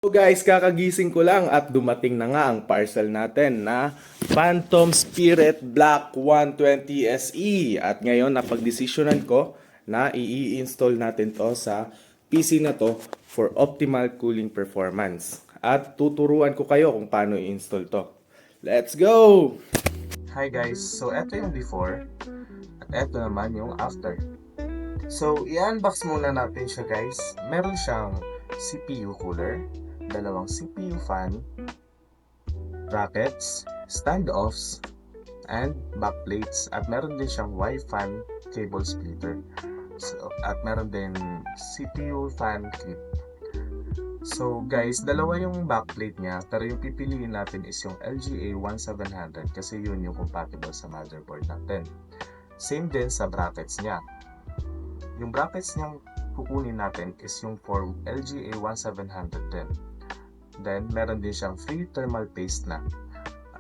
So guys, kakagising ko lang at dumating na nga ang parcel natin na Phantom Spirit Black 120 SE. At ngayon napagdesisyonan ko na i-install natin to sa PC na to for optimal cooling performance. At tuturuan ko kayo kung paano i-install to. Let's go! Hi guys, so eto yung before at eto naman yung after. So i-unbox muna natin siya guys. Meron siyang CPU cooler, dalawang CPU fan, brackets, standoffs, and backplates. At meron din siyang Y-fan cable splitter. So, at meron din CPU fan clip. So guys, dalawa yung backplate niya, pero yung pipiliin natin is yung LGA 1700 kasi yun yung compatible sa motherboard natin. Same din sa brackets niya. Yung brackets niyang kukunin natin is yung for LGA 1700 din. Then, meron din siyang free thermal paste na.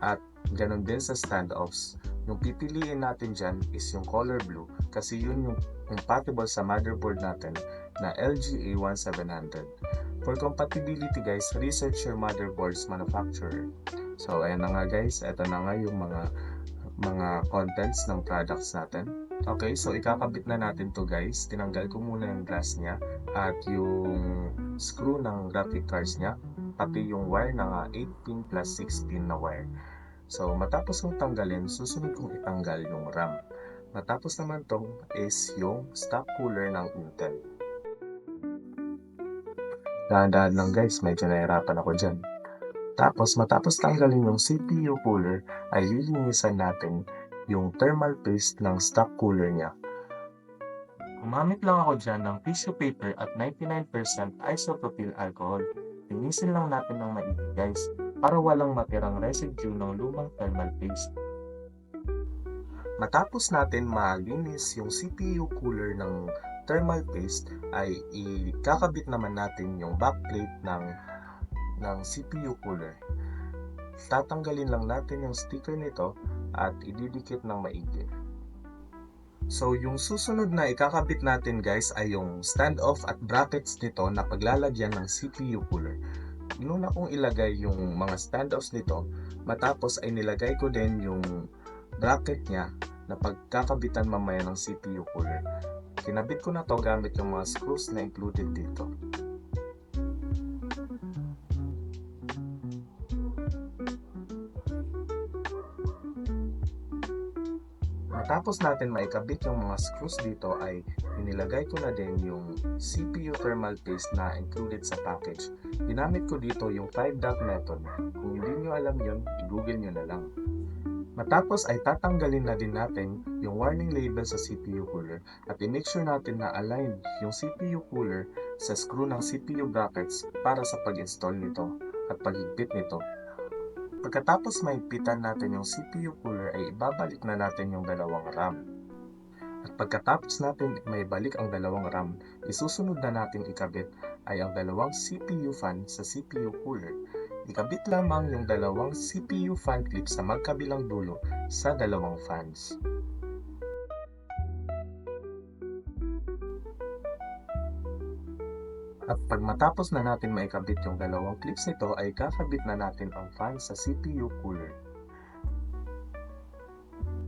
At ganun din sa standoffs. Yung pipiliin natin dyan is yung color blue kasi yun yung compatible sa motherboard natin na LGA 1700. For compatibility guys, research your motherboard's manufacturer. So, ayan na nga guys. Ito na nga yung mga contents ng products natin. Okay, so ikakabit na natin to guys. Tinanggal ko muna yung glass niya at yung screw ng graphic cards niya, pati yung wire na 8-pin plus 6-pin na wire. So matapos kong tanggalin, susunod kong itanggal yung RAM. Matapos naman tong is yung stock cooler ng Intel. Dahan-dahan lang guys, medyo nahirapan ako dyan. Tapos matapos tanggalin yung CPU cooler, ay lilinisan natin yung thermal paste ng stock cooler niya. Gumamit lang ako dyan ng tissue paper at 99% isopropyl alcohol. Linisin lang natin ng maigi guys, para walang matirang residue ng lumang thermal paste. Matapos natin malinis yung CPU cooler ng thermal paste, ay ikakabit naman natin yung backplate ng CPU cooler. Tatanggalin lang natin yung sticker nito at ididikit ng maigi. So yung susunod na ikakabit natin guys ay yung standoff at brackets nito na paglalagyan ng CPU cooler. Inuna kong ilagay yung mga standoffs nito, matapos ay nilagay ko din yung bracket niya na pagkakabitan mamaya ng CPU cooler. Kinabit ko na to gamit yung mga screws na included dito. Matapos natin maikabit yung mga screws dito ay inilagay ko na din yung CPU thermal paste na included sa package. Ginamit ko dito yung 5-dot method. Kung hindi nyo alam yun, i-google nyo na lang. Matapos ay tatanggalin na din natin yung warning label sa CPU cooler at i-make sure natin na aligned yung CPU cooler sa screw ng CPU brackets para sa pag-install nito at paghigpit nito. Pagkatapos mahigpitan natin yung CPU cooler ay ibabalik na natin yung dalawang RAM. At pagkatapos natin maibalik ang dalawang RAM, isusunod na natin ikabit ay ang dalawang CPU fan sa CPU cooler. Ikabit lamang yung dalawang CPU fan clip sa magkabilang dulo sa dalawang fans. At pag matapos na natin maikabit yung dalawang clips nito ay kakabit na natin ang fan sa CPU cooler.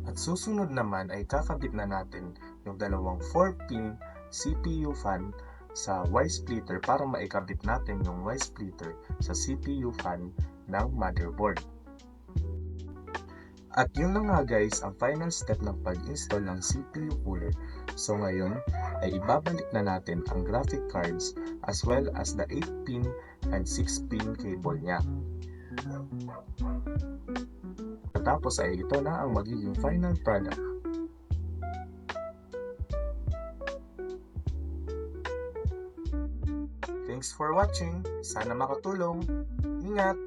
At susunod naman ay kakabit na natin yung dalawang 4-pin CPU fan sa Y-splitter para maikabit natin yung Y-splitter sa CPU fan ng motherboard. At yun na nga guys ang final step ng pag-install ng CPU cooler. So ngayon ay ibabalik na natin ang graphic cards as well as the 8-pin and 6-pin cable niya. Tapos ay ito na ang magiging final product. Thanks for watching. Sana makatulong. Ingat!